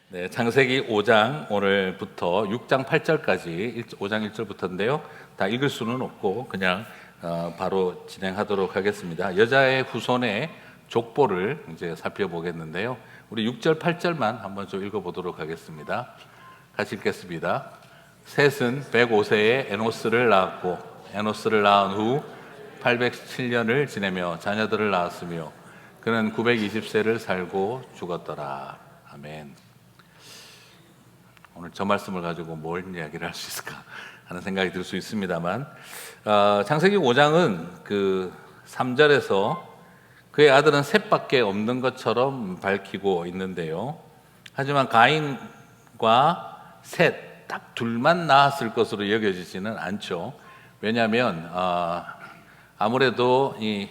네, 창세기 5장 오늘부터 6장 8절까지 5장 1절부터인데요. 다 읽을 수는 없고 그냥 바로 진행하도록 하겠습니다. 여자의 후손의 족보를 이제 살펴보겠는데요. 우리 6절 8절만 한번 좀 읽어보도록 하겠습니다. 같이 읽겠습니다. 셋은 105세에 에노스를 낳았고 에노스를 낳은 후 807년을 지내며 자녀들을 낳았으며 그는 920세를 살고 죽었더라. 아멘. 오늘 저 말씀을 가지고 뭘 이야기를 할 수 있을까 하는 생각이 들 수 있습니다만, 창세기 5장은 그 3절에서 그의 아들은 셋밖에 없는 것처럼 밝히고 있는데요. 하지만 가인과 셋, 딱 둘만 낳았을 것으로 여겨지지는 않죠. 왜냐하면 아무래도 이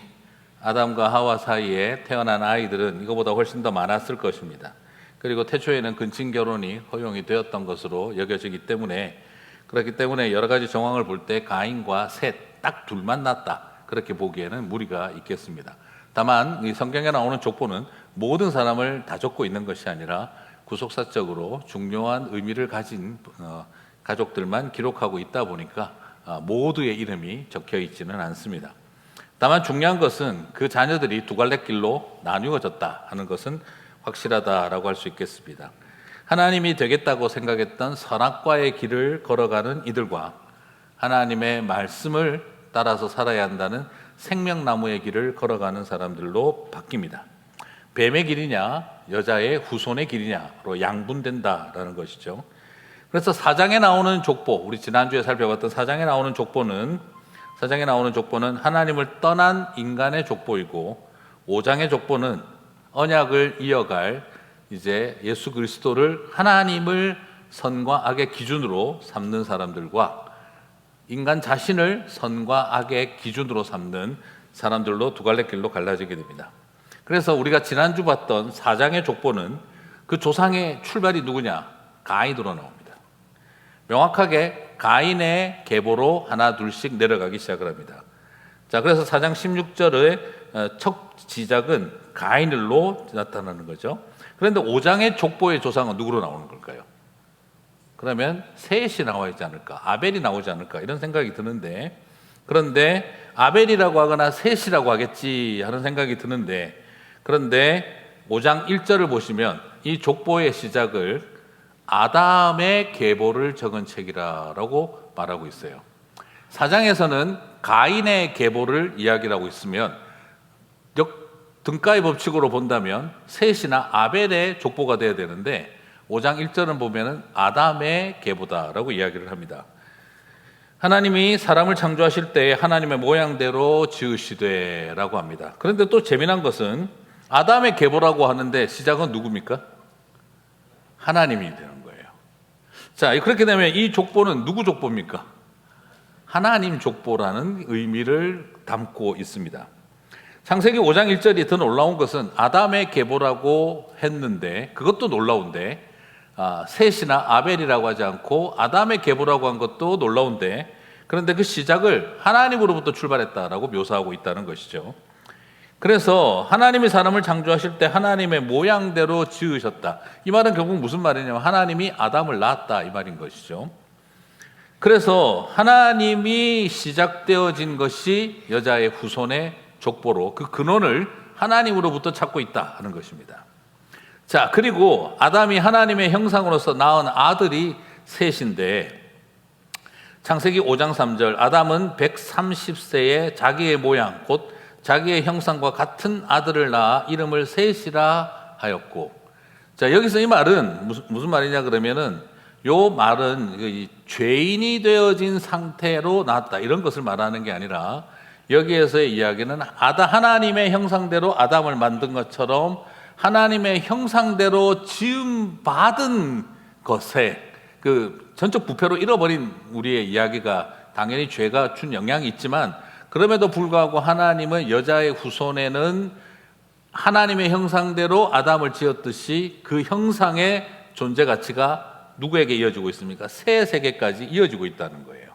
아담과 하와 사이에 태어난 아이들은 이거보다 훨씬 더 많았을 것입니다. 그리고 태초에는 근친 결혼이 허용이 되었던 것으로 여겨지기 때문에, 그렇기 때문에 여러 가지 정황을 볼 때 가인과 셋, 딱 둘만 낳았다, 그렇게 보기에는 무리가 있겠습니다. 다만 이 성경에 나오는 족보는 모든 사람을 다 적고 있는 것이 아니라 구속사적으로 중요한 의미를 가진 가족들만 기록하고 있다 보니까 모두의 이름이 적혀 있지는 않습니다. 다만 중요한 것은 그 자녀들이 두 갈래 길로 나뉘어졌다 하는 것은 확실하다라고 할 수 있겠습니다. 하나님이 되겠다고 생각했던 선악과의 길을 걸어가는 이들과 하나님의 말씀을 따라서 살아야 한다는 생명나무의 길을 걸어가는 사람들로 바뀝니다. 뱀의 길이냐 여자의 후손의 길이냐로 양분된다라는 것이죠. 그래서 4장에 나오는 족보, 우리 지난주에 살펴봤던 4장에 나오는 족보는 하나님을 떠난 인간의 족보이고, 5장의 족보는 언약을 이어갈 이제 예수 그리스도를 하나님을 선과 악의 기준으로 삼는 사람들과 인간 자신을 선과 악의 기준으로 삼는 사람들로 두 갈래 길로 갈라지게 됩니다. 그래서 우리가 지난주 봤던 4장의 족보는 그 조상의 출발이 누구냐? 가인으로 나옵니다. 명확하게 가인의 계보로 하나 둘씩 내려가기 시작을 합니다. 자, 그래서 4장 16절의 첫 지작은 가인으로 나타나는 거죠. 그런데 5장의 족보의 조상은 누구로 나오는 걸까요? 그러면 셋이 나와 있지 않을까, 아벨이 나오지 않을까, 이런 생각이 드는데, 그런데 아벨이라고 하거나 셋이라고 하겠지 하는 생각이 드는데, 그런데 5장 1절을 보시면 이 족보의 시작을 아담의 계보를 적은 책이라고 말하고 있어요. 4장에서는 가인의 계보를 이야기하고 있으면 등가의 법칙으로 본다면 셋이나 아벨의 족보가 돼야 되는데, 5장 1절은 보면은 아담의 계보다라고 이야기를 합니다. 하나님이 사람을 창조하실 때 하나님의 모양대로 지으시되라고 합니다. 그런데 또 재미난 것은 아담의 계보라고 하는데 시작은 누굽니까? 하나님이 되는 거예요. 자, 그렇게 되면 이 족보는 누구 족보입니까? 하나님 족보라는 의미를 담고 있습니다. 창세기 5장 1절이 더 놀라운 것은 아담의 계보라고 했는데, 그것도 놀라운데, 셋이나 아벨이라고 하지 않고 아담의 계보라고 한 것도 놀라운데, 그런데 그 시작을 하나님으로부터 출발했다라고 묘사하고 있다는 것이죠. 그래서 하나님이 사람을 창조하실 때 하나님의 모양대로 지으셨다. 이 말은 결국 무슨 말이냐면 하나님이 아담을 낳았다, 이 말인 것이죠. 그래서 하나님이 시작되어진 것이 여자의 후손의 족보로 그 근원을 하나님으로부터 찾고 있다 하는 것입니다. 자, 그리고 아담이 하나님의 형상으로서 낳은 아들이 셋인데, 창세기 5장 3절, 아담은 130세에 자기의 모양 곧 자기의 형상과 같은 아들을 낳아 이름을 셋이라 하였고, 자, 여기서 이 말은 무슨 말이냐 그러면은, 요 말은 죄인이 되어진 상태로 낳았다 이런 것을 말하는 게 아니라, 여기에서의 이야기는 하나님의 형상대로 아담을 만든 것처럼 하나님의 형상대로 지음받은 것에 그 전적 부패로 잃어버린 우리의 이야기가 당연히 죄가 준 영향이 있지만, 그럼에도 불구하고 하나님은 여자의 후손에는 하나님의 형상대로 아담을 지었듯이 그 형상의 존재 가치가 누구에게 이어지고 있습니까? 새 세계까지 이어지고 있다는 거예요.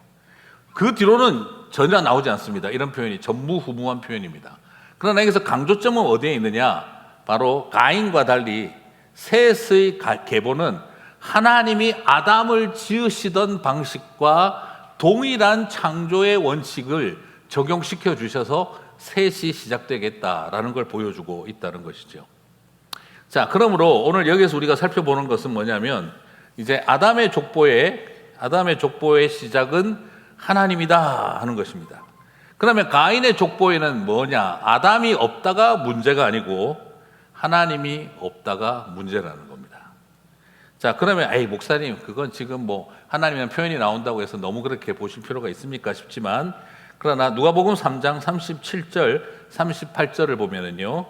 그 뒤로는 전혀 나오지 않습니다. 이런 표현이 전무후무한 표현입니다. 그러나 여기서 강조점은 어디에 있느냐? 바로 가인과 달리 셋의 계보는 하나님이 아담을 지으시던 방식과 동일한 창조의 원칙을 적용시켜 주셔서 셋이 시작되겠다라는 걸 보여주고 있다는 것이죠. 자, 그러므로 오늘 여기서 우리가 살펴보는 것은 뭐냐면 이제 아담의 족보의 시작은 하나님이다 하는 것입니다. 그러면 가인의 족보에는 뭐냐? 아담이 없다가 문제가 아니고 하나님이 없다가 문제라는 겁니다. 자, 그러면 에이 목사님 그건 지금 뭐 하나님이라는 표현이 나온다고 해서 너무 그렇게 보실 필요가 있습니까 싶지만, 그러나 누가복음 3장 37절 38절을 보면은요,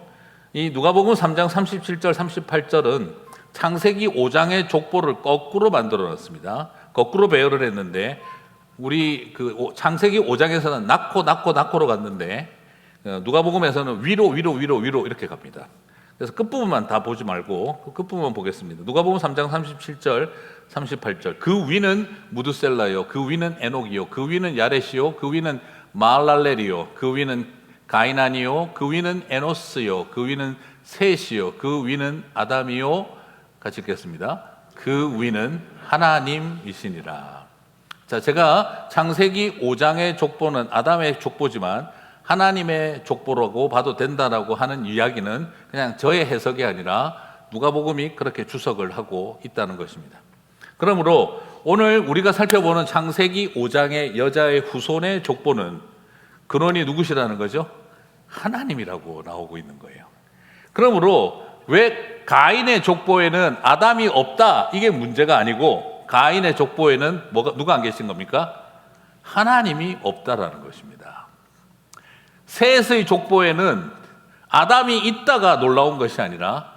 이 누가복음 3장 37절 38절은 창세기 5장의 족보를 거꾸로 만들어 놨습니다. 거꾸로 배열을 했는데 우리 그 창세기 5장에서는 낳고로 갔는데 누가복음에서는 위로 이렇게 갑니다. 그래서 끝부분만 다 보지 말고 그 끝부분만 보겠습니다. 누가복음 3장 37절 38절. 그 위는 무드셀라요, 그 위는 에녹이요, 그 위는 야렛이요, 그 위는 마할랄렐이요, 그 위는 가이난이요, 그 위는 에노스요, 그 위는 셋이요, 그 위는 아담이요. 같이 읽겠습니다. 그 위는 하나님이시니라. 자, 제가 창세기 5장의 족보는 아담의 족보지만 하나님의 족보라고 봐도 된다라고 하는 이야기는 그냥 저의 해석이 아니라 누가복음이 그렇게 주석을 하고 있다는 것입니다. 그러므로 오늘 우리가 살펴보는 창세기 5장의 여자의 후손의 족보는 근원이 누구시라는 거죠? 하나님이라고 나오고 있는 거예요. 그러므로 왜 가인의 족보에는 아담이 없다 이게 문제가 아니고 가인의 족보에는 누가 안 계신 겁니까? 하나님이 없다라는 것입니다. 셋의 족보에는 아담이 있다가 놀라운 것이 아니라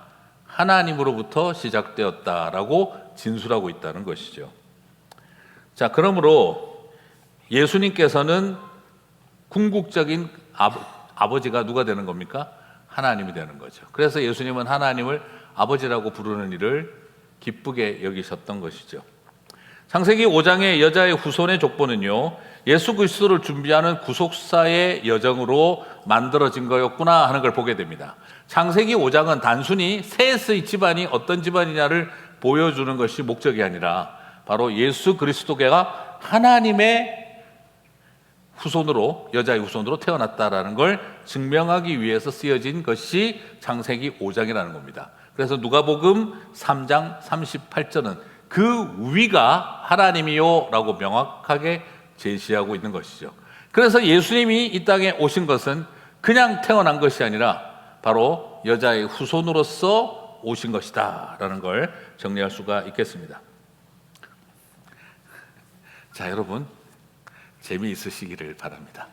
하나님으로부터 시작되었다라고 진술하고 있다는 것이죠. 자, 그러므로 예수님께서는 궁극적인 아버지가 누가 되는 겁니까? 하나님이 되는 거죠. 그래서 예수님은 하나님을 아버지라고 부르는 일을 기쁘게 여기셨던 것이죠. 창세기 5장의 여자의 후손의 족보는요, 예수 그리스도를 준비하는 구속사의 여정으로 만들어진 거였구나 하는 걸 보게 됩니다. 창세기 5장은 단순히 셋의 집안이 어떤 집안이냐를 보여주는 것이 목적이 아니라 바로 예수 그리스도가 하나님의 후손으로, 여자의 후손으로 태어났다라는 걸 증명하기 위해서 쓰여진 것이 창세기 5장이라는 겁니다. 그래서 누가복음 3장 38절은 그 위가 하나님이요 라고 명확하게 제시하고 있는 것이죠. 그래서 예수님이 이 땅에 오신 것은 그냥 태어난 것이 아니라 바로 여자의 후손으로서 오신 것이다 라는 걸 정리할 수가 있겠습니다. 자, 여러분 재미있으시기를 바랍니다.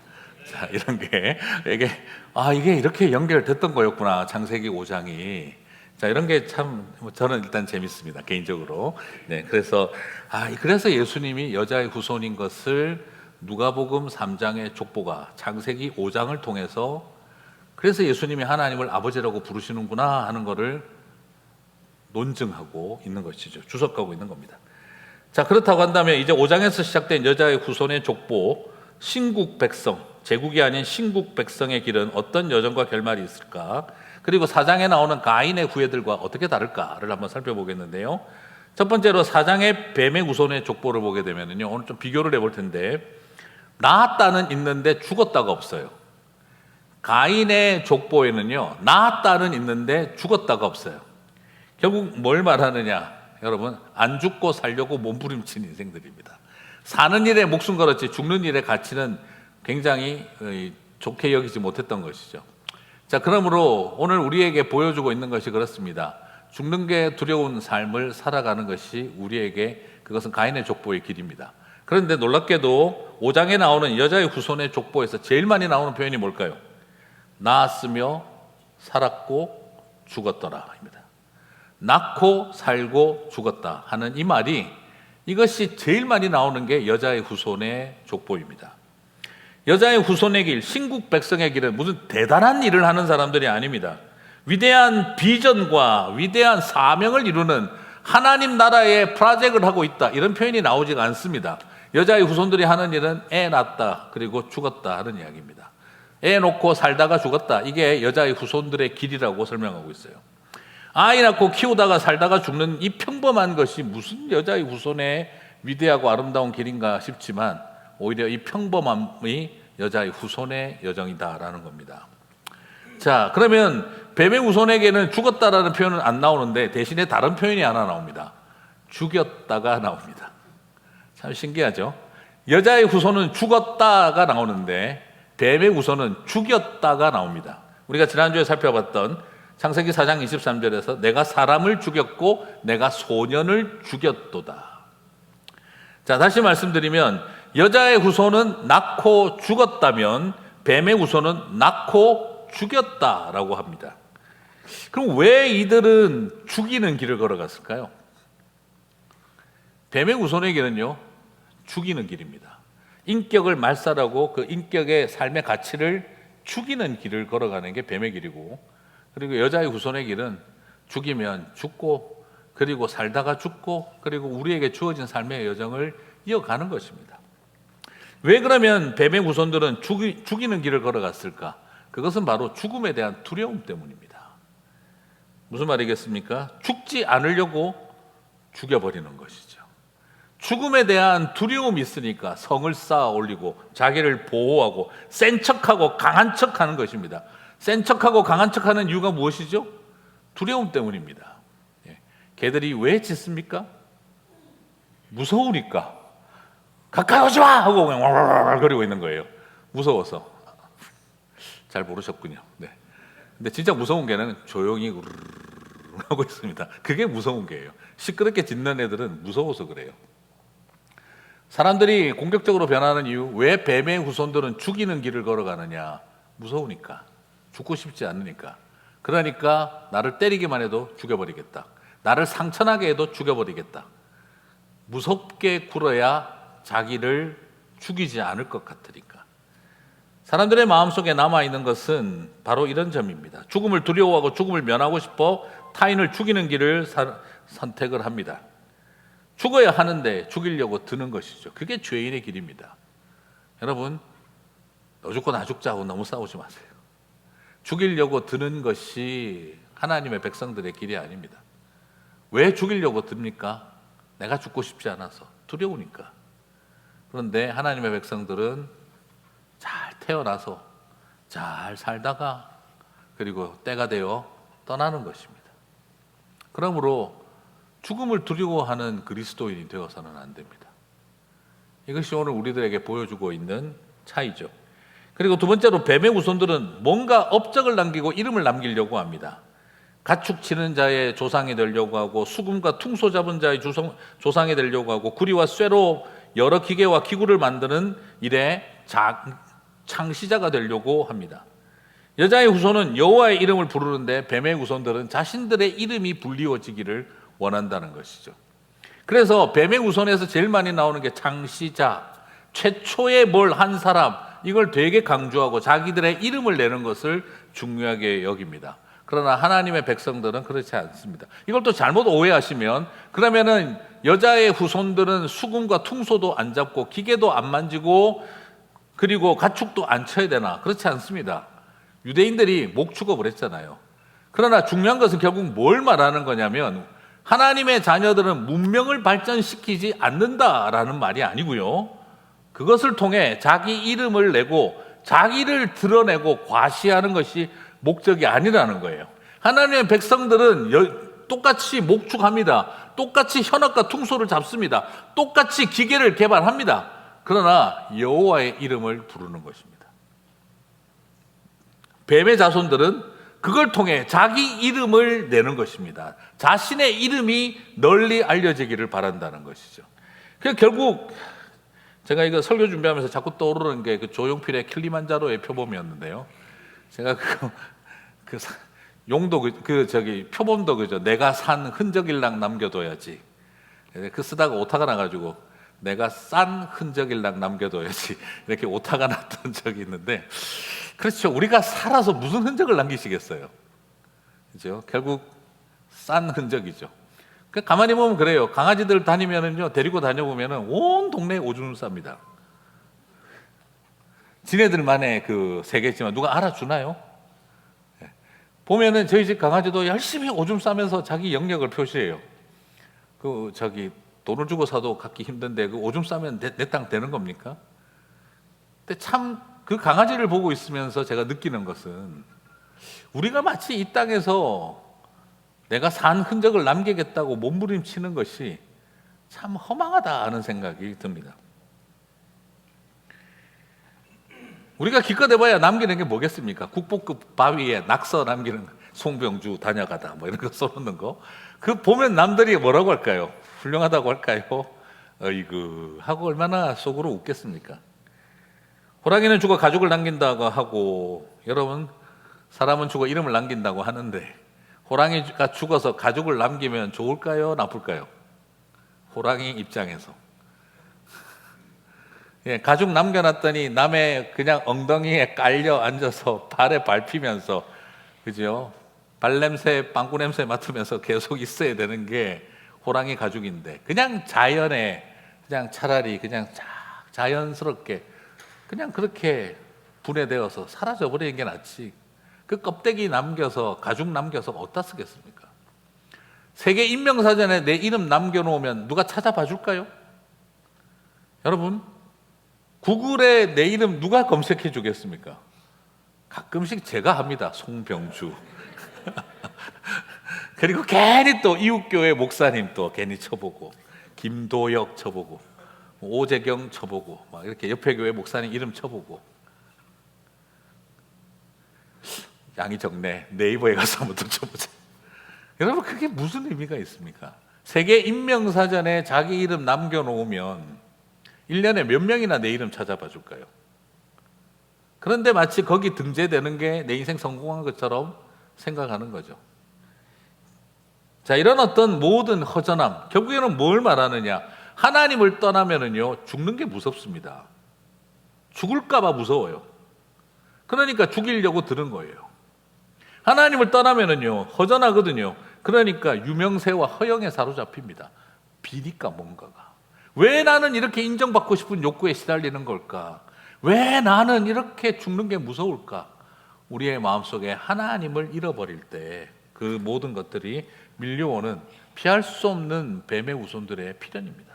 자, 이런 게 이게 이렇게 연결됐던 거였구나, 창세기 5장이. 자, 이런 게 참 저는 일단 재밌습니다, 개인적으로. 네, 그래서 예수님이 여자의 후손인 것을 누가복음 3장의 족보가 창세기 5장을 통해서, 그래서 예수님이 하나님을 아버지라고 부르시는구나 하는 것을 논증하고 있는 것이죠. 주석하고 있는 겁니다. 자, 그렇다고 한다면 이제 5장에서 시작된 여자의 후손의 족보, 신국 백성, 제국이 아닌 신국 백성의 길은 어떤 여정과 결말이 있을까? 그리고 4장에 나오는 가인의 후예들과 어떻게 다를까를 한번 살펴보겠는데요. 첫 번째로 4장의 뱀의 후손의 족보를 보게 되면요, 오늘 좀 비교를 해볼 텐데, 낳았다는 있는데 죽었다가 없어요. 가인의 족보에는요, 낳았다는 있는데 죽었다가 없어요. 결국 뭘 말하느냐? 여러분, 안 죽고 살려고 몸부림친 인생들입니다. 사는 일에 목숨 걸었지 죽는 일의 가치는 굉장히 좋게 여기지 못했던 것이죠. 자, 그러므로 오늘 우리에게 보여주고 있는 것이 그렇습니다. 죽는 게 두려운 삶을 살아가는 것이 우리에게, 그것은 가인의 족보의 길입니다. 그런데 놀랍게도 5장에 나오는 여자의 후손의 족보에서 제일 많이 나오는 표현이 뭘까요? 낳았으며 살았고 죽었더라입니다. 낳고 살고 죽었다 하는 이 말이, 이것이 제일 많이 나오는 게 여자의 후손의 족보입니다. 여자의 후손의 길, 신국 백성의 길은 무슨 대단한 일을 하는 사람들이 아닙니다. 위대한 비전과 위대한 사명을 이루는 하나님 나라의 프로젝트를 하고 있다, 이런 표현이 나오지가 않습니다. 여자의 후손들이 하는 일은 애 낳았다 그리고 죽었다 하는 이야기입니다. 애 놓고 살다가 죽었다, 이게 여자의 후손들의 길이라고 설명하고 있어요. 아이 낳고 키우다가 살다가 죽는 이 평범한 것이 무슨 여자의 후손의 위대하고 아름다운 길인가 싶지만 오히려 이 평범함이 여자의 후손의 여정이다라는 겁니다. 자, 그러면 뱀의 후손에게는 죽었다라는 표현은 안 나오는데 대신에 다른 표현이 하나 나옵니다. 죽였다가 나옵니다. 참 신기하죠? 여자의 후손은 죽었다가 나오는데 뱀의 후손은 죽였다가 나옵니다. 우리가 지난주에 살펴봤던 창세기 4장 23절에서 내가 사람을 죽였고 내가 소년을 죽였도다. 자, 다시 말씀드리면 여자의 후손은 낳고 죽었다면 뱀의 후손은 낳고 죽였다라고 합니다. 그럼 왜 이들은 죽이는 길을 걸어갔을까요? 뱀의 후손에게는요, 죽이는 길입니다. 인격을 말살하고 그 인격의 삶의 가치를 죽이는 길을 걸어가는 게 뱀의 길이고, 그리고 여자의 후손의 길은 죽이면 죽고, 그리고 살다가 죽고, 그리고 우리에게 주어진 삶의 여정을 이어가는 것입니다. 왜 그러면 뱀의 후손들은 죽이는 길을 걸어갔을까? 그것은 바로 죽음에 대한 두려움 때문입니다. 무슨 말이겠습니까? 죽지 않으려고 죽여버리는 것이죠. 죽음에 대한 두려움이 있으니까 성을 쌓아 올리고 자기를 보호하고 센 척하고 강한 척하는 것입니다. 센 척하고 강한 척하는 이유가 무엇이죠? 두려움 때문입니다. 개들이 왜 짖습니까? 무서우니까. 가까이 오지 마! 하고 그냥 와와와 거리고 있는 거예요. 무서워서. 잘 모르셨군요. 네. 근데 진짜 무서운 개는 조용히 우르르 하고 있습니다. 그게 무서운 개예요. 시끄럽게 짖는 애들은 무서워서 그래요. 사람들이 공격적으로 변하는 이유, 왜 뱀의 후손들은 죽이는 길을 걸어가느냐? 무서우니까. 죽고 싶지 않으니까. 그러니까 나를 때리기만 해도 죽여버리겠다. 나를 상처나게 해도 죽여버리겠다. 무섭게 굴어야 자기를 죽이지 않을 것 같으니까. 사람들의 마음속에 남아있는 것은 바로 이런 점입니다. 죽음을 두려워하고 죽음을 면하고 싶어 타인을 죽이는 길을 선택을 합니다. 죽어야 하는데 죽이려고 드는 것이죠. 그게 죄인의 길입니다. 여러분, 너 죽고 나 죽자고 너무 싸우지 마세요. 죽이려고 드는 것이 하나님의 백성들의 길이 아닙니다. 왜 죽이려고 듭니까? 내가 죽고 싶지 않아서, 두려우니까. 그런데 하나님의 백성들은 잘 태어나서 잘 살다가 그리고 때가 되어 떠나는 것입니다. 그러므로 죽음을 두려워하는 그리스도인이 되어서는 안 됩니다. 이것이 오늘 우리들에게 보여주고 있는 차이죠. 그리고 두 번째로 뱀의 후손들은 뭔가 업적을 남기고 이름을 남기려고 합니다. 가축 치는 자의 조상이 되려고 하고 수금과 퉁소 잡은 자의 조상이 되려고 하고 구리와 쇠로 여러 기계와 기구를 만드는 일에 창시자가 되려고 합니다. 여자의 후손은 여호와의 이름을 부르는데 뱀의 후손들은 자신들의 이름이 불리워지기를 원한다는 것이죠. 그래서 뱀의 후손에서 제일 많이 나오는 게 창시자, 최초에 뭘 한 사람, 이걸 되게 강조하고 자기들의 이름을 내는 것을 중요하게 여깁니다. 그러나 하나님의 백성들은 그렇지 않습니다. 이걸 또 잘못 오해하시면 그러면은 여자의 후손들은 수금과 퉁소도 안 잡고 기계도 안 만지고 그리고 가축도 안 쳐야 되나? 그렇지 않습니다. 유대인들이 목 축업을 했잖아요. 그러나 중요한 것은 결국 뭘 말하는 거냐면 하나님의 자녀들은 문명을 발전시키지 않는다라는 말이 아니고요. 그것을 통해 자기 이름을 내고 자기를 드러내고 과시하는 것이 목적이 아니라는 거예요. 하나님의 백성들은 똑같이 목축합니다. 똑같이 현악과 퉁소를 잡습니다. 똑같이 기계를 개발합니다. 그러나 여호와의 이름을 부르는 것입니다. 뱀의 자손들은 그걸 통해 자기 이름을 내는 것입니다. 자신의 이름이 널리 알려지기를 바란다는 것이죠. 그래서 결국 제가 이거 설교 준비하면서 자꾸 떠오르는 게 그 조용필의 킬리만자로의 표범이었는데요. 제가 그 용도 표범도 그죠. 내가 산 흔적일랑 남겨둬야지. 그 쓰다가 오타가 나가지고 내가 싼 흔적일랑 남겨둬야지 이렇게 오타가 났던 적이 있는데, 그렇죠. 우리가 살아서 무슨 흔적을 남기시겠어요? 그죠? 결국 싼 흔적이죠. 가만히 보면 그래요. 강아지들 다니면은요, 데리고 다녀보면은 온 동네에 오줌을 쌉니다. 지네들만의 그 세계지만 누가 알아주나요? 보면은 저희 집 강아지도 열심히 오줌 싸면서 자기 영역을 표시해요. 돈을 주고 사도 갖기 힘든데 그 오줌 싸면 내 땅 되는 겁니까? 근데 참 그 강아지를 보고 있으면서 제가 느끼는 것은 우리가 마치 이 땅에서 내가 산 흔적을 남기겠다고 몸부림치는 것이 참 허망하다 하는 생각이 듭니다. 우리가 기껏 해봐야 남기는 게 뭐겠습니까? 국보급 바위에 낙서 남기는 송병주 다녀가다 뭐 이런 거 써놓는 거. 그 보면 남들이 뭐라고 할까요? 훌륭하다고 할까요? 어이구 하고 얼마나 속으로 웃겠습니까? 호랑이는 죽어 가죽을 남긴다고 하고, 여러분 사람은 죽어 이름을 남긴다고 하는데 호랑이가 죽어서 가죽을 남기면 좋을까요? 나쁠까요? 호랑이 입장에서 가죽 남겨놨더니 남의 그냥 엉덩이에 깔려 앉아서 발에 밟히면서, 그죠? 발냄새, 빵꾸 냄새 맡으면서 계속 있어야 되는 게 호랑이 가죽인데, 그냥 자연에 그냥 차라리 그냥 자연스럽게 그냥 그렇게 분해되어서 사라져 버리는 게 낫지. 그 껍데기 남겨서 가죽 남겨서 어디다 쓰겠습니까? 세계 인명사전에 내 이름 남겨놓으면 누가 찾아봐 줄까요? 여러분, 구글에 내 이름 누가 검색해 주겠습니까? 가끔씩 제가 합니다. 송병주. 그리고 괜히 또 이웃교회 목사님 또 괜히 쳐보고, 김도혁 쳐보고, 오재경 쳐보고, 막 이렇게 옆에 교회 목사님 이름 쳐보고. 양이 적네. 네이버에 가서 한번 더 쳐보자. 여러분, 그게 무슨 의미가 있습니까? 세계 인명사전에 자기 이름 남겨놓으면 1년에 몇 명이나 내 이름 찾아봐 줄까요? 그런데 마치 거기 등재되는 게 내 인생 성공한 것처럼 생각하는 거죠. 자, 이런 어떤 모든 허전함, 결국에는 뭘 말하느냐? 하나님을 떠나면은요, 죽는 게 무섭습니다. 죽을까봐 무서워요. 그러니까 죽이려고 들은 거예요. 하나님을 떠나면은요, 허전하거든요. 그러니까 유명세와 허영에 사로잡힙니다. 비니까 뭔가가. 왜 나는 이렇게 인정받고 싶은 욕구에 시달리는 걸까? 왜 나는 이렇게 죽는 게 무서울까? 우리의 마음속에 하나님을 잃어버릴 때 그 모든 것들이 밀려오는 피할 수 없는 뱀의 후손들의 필연입니다.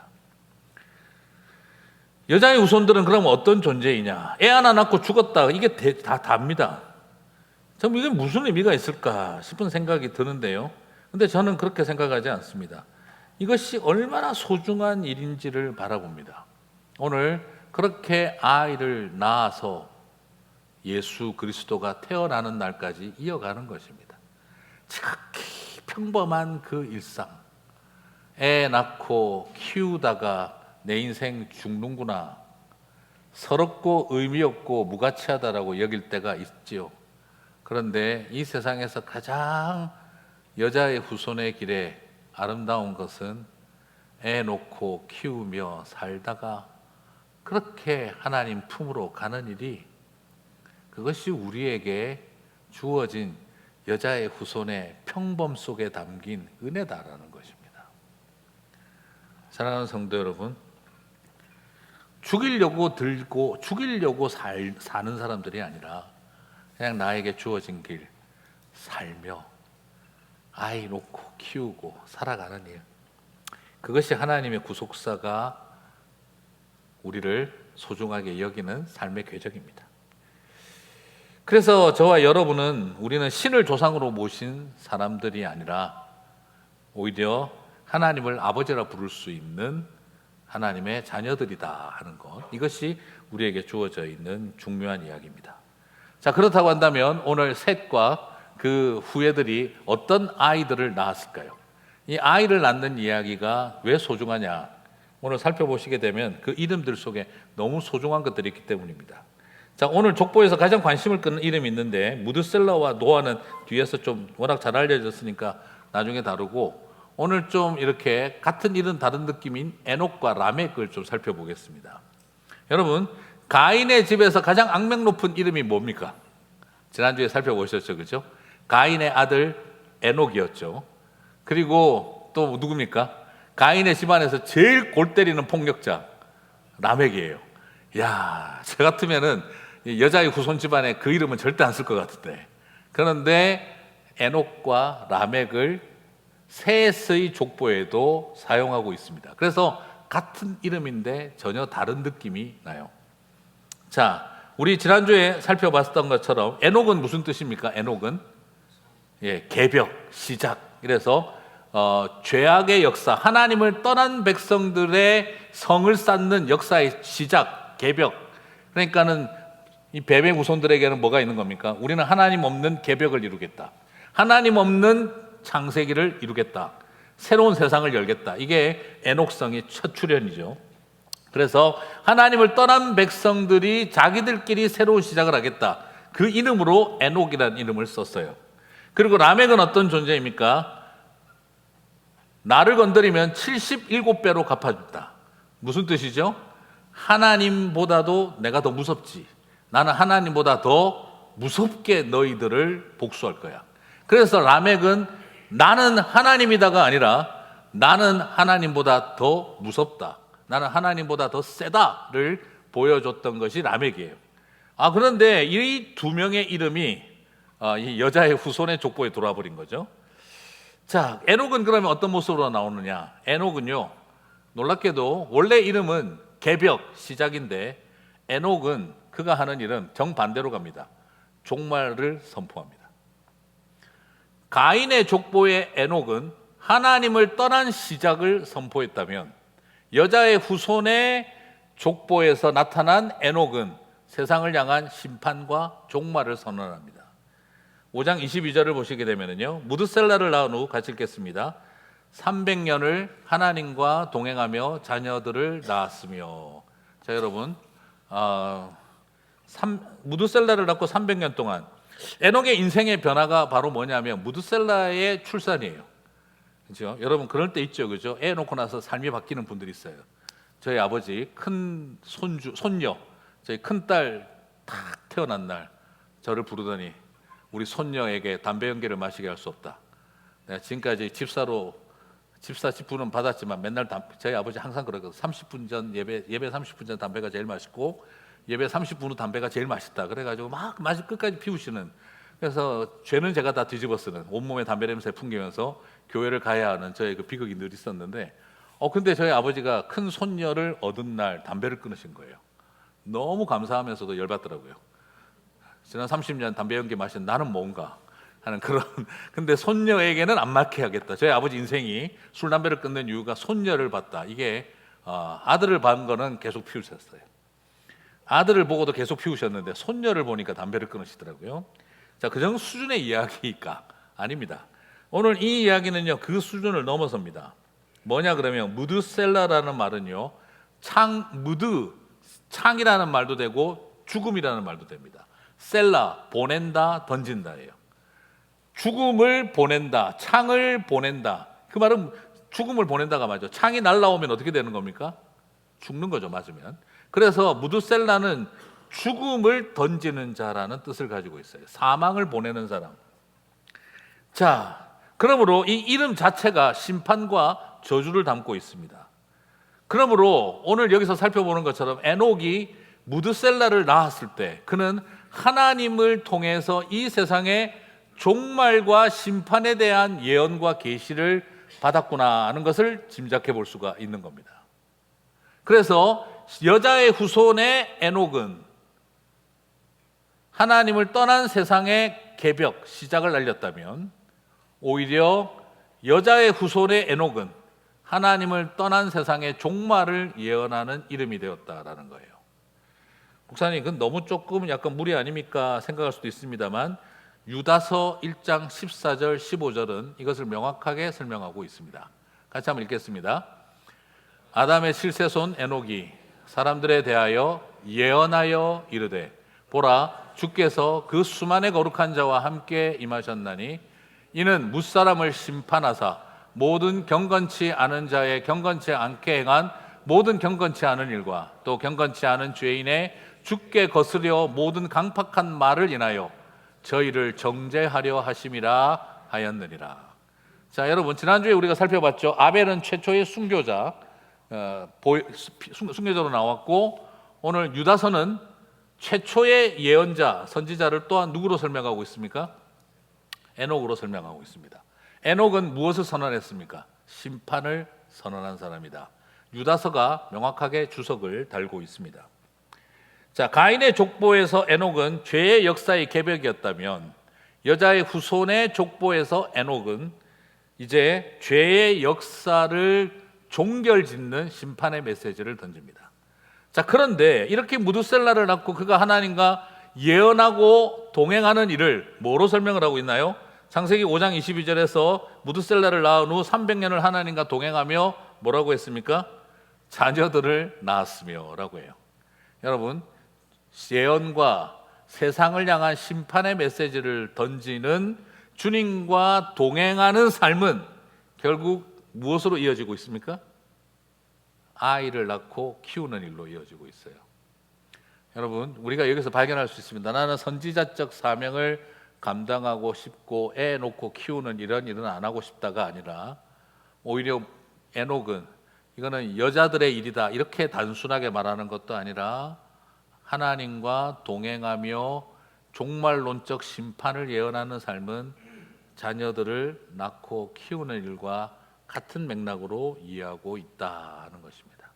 여자의 후손들은 그럼 어떤 존재이냐? 애 하나 낳고 죽었다. 이게 다 답니다. 참 이게 무슨 의미가 있을까 싶은 생각이 드는데요. 근데 저는 그렇게 생각하지 않습니다. 이것이 얼마나 소중한 일인지를 바라봅니다. 오늘 그렇게 아이를 낳아서 예수 그리스도가 태어나는 날까지 이어가는 것입니다. 지극히 평범한 그 일상. 애 낳고 키우다가 내 인생 죽는구나. 서럽고 의미 없고 무가치하다라고 여길 때가 있지요. 그런데 이 세상에서 가장 여자의 후손의 길에 아름다운 것은 애 놓고 키우며 살다가 그렇게 하나님 품으로 가는 일이, 그것이 우리에게 주어진 여자의 후손의 평범 속에 담긴 은혜다라는 것입니다. 사랑하는 성도 여러분, 죽이려고 들고 죽이려고 사는 사람들이 아니라 그냥 나에게 주어진 길 살며 아이 놓고 키우고 살아가는 일, 그것이 하나님의 구속사가 우리를 소중하게 여기는 삶의 궤적입니다. 그래서 저와 여러분은, 우리는 신을 조상으로 모신 사람들이 아니라 오히려 하나님을 아버지라 부를 수 있는 하나님의 자녀들이다 하는 것, 이것이 우리에게 주어져 있는 중요한 이야기입니다. 자, 그렇다고 한다면 오늘 셋과 그 후예들이 어떤 아이들을 낳았을까요? 이 아이를 낳는 이야기가 왜 소중하냐? 오늘 살펴보시게 되면 그 이름들 속에 너무 소중한 것들이 있기 때문입니다. 자, 오늘 족보에서 가장 관심을 끄는 이름이 있는데, 무드셀라와 노아는 뒤에서 좀 워낙 잘 알려졌으니까 나중에 다루고, 오늘 좀 이렇게 같은 이름 다른 느낌인 에녹과 라멕을 좀 살펴보겠습니다. 여러분, 가인의 집에서 가장 악명 높은 이름이 뭡니까? 지난주에 살펴보셨죠, 그죠? 가인의 아들 에녹이었죠. 그리고 또 누굽니까? 가인의 집안에서 제일 골 때리는 폭력자 라멕이에요. 야, 저 같으면은 여자의 후손 집안에 그 이름은 절대 안 쓸 것 같은데. 그런데 에녹과 라멕을 셋의 족보에도 사용하고 있습니다. 그래서 같은 이름인데 전혀 다른 느낌이 나요. 자, 우리 지난주에 살펴봤던 것처럼 에녹은 무슨 뜻입니까? 에녹은 개벽, 시작. 그래서 죄악의 역사, 하나님을 떠난 백성들의 성을 쌓는 역사의 시작, 개벽. 그러니까는 이 뱀의 후손들에게는 뭐가 있는 겁니까? 우리는 하나님 없는 개벽을 이루겠다. 하나님 없는 창세기를 이루겠다. 새로운 세상을 열겠다. 이게 에녹성의 첫 출현이죠. 그래서 하나님을 떠난 백성들이 자기들끼리 새로운 시작을 하겠다. 그 이름으로 에녹이라는 이름을 썼어요. 그리고 라멕은 어떤 존재입니까? 나를 건드리면 77배로 갚아준다. 무슨 뜻이죠? 하나님보다도 내가 더 무섭지. 나는 하나님보다 더 무섭게 너희들을 복수할 거야. 그래서 라멕은 나는 하나님이다가 아니라 나는 하나님보다 더 무섭다. 나는 하나님보다 더 세다를 보여줬던 것이 라멕이에요. 그런데 이 두 명의 이름이 이 여자의 후손의 족보에 돌아 버린 거죠. 자, 에녹은 그러면 어떤 모습으로 나오느냐? 에녹은요, 놀랍게도 원래 이름은 개벽, 시작인데 에녹은 그가 하는 일은 정반대로 갑니다. 종말을 선포합니다. 가인의 족보의 에녹은 하나님을 떠난 시작을 선포했다면 여자의 후손의 족보에서 나타난 에녹은 세상을 향한 심판과 종말을 선언합니다. 5장 22절을 보시게 되면요, 무드셀라를 낳은 후 같이 읽겠습니다. 300년을 하나님과 동행하며 자녀들을 낳았으며. 자, 여러분, 무드셀라를 낳고 300년 동안 에녹의 인생의 변화가 바로 뭐냐면 무드셀라의 출산이에요. 그렇죠? 여러분 그럴 때 있죠, 그죠? 애 놓고 나서 삶이 바뀌는 분들이 있어요. 저희 아버지 큰 손녀, 저희 큰 딸 딱 태어난 날 저를 부르더니 우리 손녀에게 담배 연기를 마시게 할 수 없다. 내가 지금까지 집사집부는 받았지만 맨날 저희 아버지 항상 그러거든요. 30분 전 예배 30분 전 담배가 제일 맛있고 예배 30분 후 담배가 제일 맛있다. 그래가지고 막 끝까지 피우시는. 그래서 죄는 제가 다 뒤집어 쓰는, 온몸에 담배 냄새 풍기면서 교회를 가야 하는 저의 그 비극이 늘 있었는데, 근데 저희 아버지가 큰 손녀를 얻은 날 담배를 끊으신 거예요. 너무 감사하면서도 열받더라고요. 지난 30년 담배 연기 마신 나는 뭔가 하는 그런. 근데 손녀에게는 안 맞게 하겠다. 저희 아버지 인생이 술 담배를 끊는 이유가 손녀를 봤다. 이게 아들을 본 거는 계속 피우셨어요. 아들을 보고도 계속 피우셨는데 손녀를 보니까 담배를 끊으시더라고요. 자, 그 정도 수준의 이야기가 아닙니다. 오늘 이 이야기는요, 그 수준을 넘어섭니다. 뭐냐 그러면 무드셀라라는 말은요, 창이라는 말도 되고 죽음이라는 말도 됩니다. 셀라, 보낸다, 던진다예요. 죽음을 보낸다, 창을 보낸다. 그 말은 죽음을 보낸다가 맞죠. 창이 날라오면 어떻게 되는 겁니까? 죽는 거죠, 맞으면. 그래서 무드셀라는 죽음을 던지는 자라는 뜻을 가지고 있어요. 사망을 보내는 사람. 자, 그러므로 이 이름 자체가 심판과 저주를 담고 있습니다. 그러므로 오늘 여기서 살펴보는 것처럼 에녹이 무드셀라를 낳았을 때 그는 하나님을 통해서 이 세상의 종말과 심판에 대한 예언과 계시를 받았구나 하는 것을 짐작해 볼 수가 있는 겁니다. 그래서 여자의 후손의 에녹은 하나님을 떠난 세상의 개벽, 시작을 알렸다면 오히려 여자의 후손의 에녹은 하나님을 떠난 세상의 종말을 예언하는 이름이 되었다라는 거예요. 목사님, 그건 너무 조금 약간 무리 아닙니까 생각할 수도 있습니다만 유다서 1장 14절 15절은 이것을 명확하게 설명하고 있습니다. 같이 한번 읽겠습니다. 아담의 실세손 에녹이 사람들에 대하여 예언하여 이르되 보라, 주께서 그 수만의 거룩한 자와 함께 임하셨나니 이는 뭇사람을 심판하사 모든 경건치 않은 자의 경건치 않게 행한 모든 경건치 않은 일과 또 경건치 않은 죄인의 주께 거스려 모든 강팍한 말을 인하여 저희를 정죄하려 하심이라 하였느니라. 자, 여러분 지난주에 우리가 살펴봤죠. 아벨은 최초의 순교자, 순교자로 나왔고 오늘 유다서는 최초의 예언자, 선지자를 또한 누구로 설명하고 있습니까? 에녹으로 설명하고 있습니다. 에녹은 무엇을 선언했습니까? 심판을 선언한 사람이다. 유다서가 명확하게 주석을 달고 있습니다. 자, 가인의 족보에서 에녹은 죄의 역사의 개벽이었다면 여자의 후손의 족보에서 에녹은 이제 죄의 역사를 종결짓는 심판의 메시지를 던집니다. 자, 그런데 이렇게 무드셀라를 낳고 그가 하나님과 예언하고 동행하는 일을 뭐로 설명을 하고 있나요? 창세기 5장 22절에서 무드셀라를 낳은 후 300년을 하나님과 동행하며 뭐라고 했습니까? 자녀들을 낳았으며 라고 해요. 여러분, 예언과 세상을 향한 심판의 메시지를 던지는 주님과 동행하는 삶은 결국 무엇으로 이어지고 있습니까? 아이를 낳고 키우는 일로 이어지고 있어요. 여러분, 우리가 여기서 발견할 수 있습니다. 나는 선지자적 사명을 감당하고 싶고 애 놓고 키우는 이런 일은 안 하고 싶다가 아니라 오히려 에녹은 이거는 여자들의 일이다 이렇게 단순하게 말하는 것도 아니라 하나님과 동행하며 종말론적 심판을 예언하는 삶은 자녀들을 낳고 키우는 일과 같은 맥락으로 이해하고 있다는 것입니다.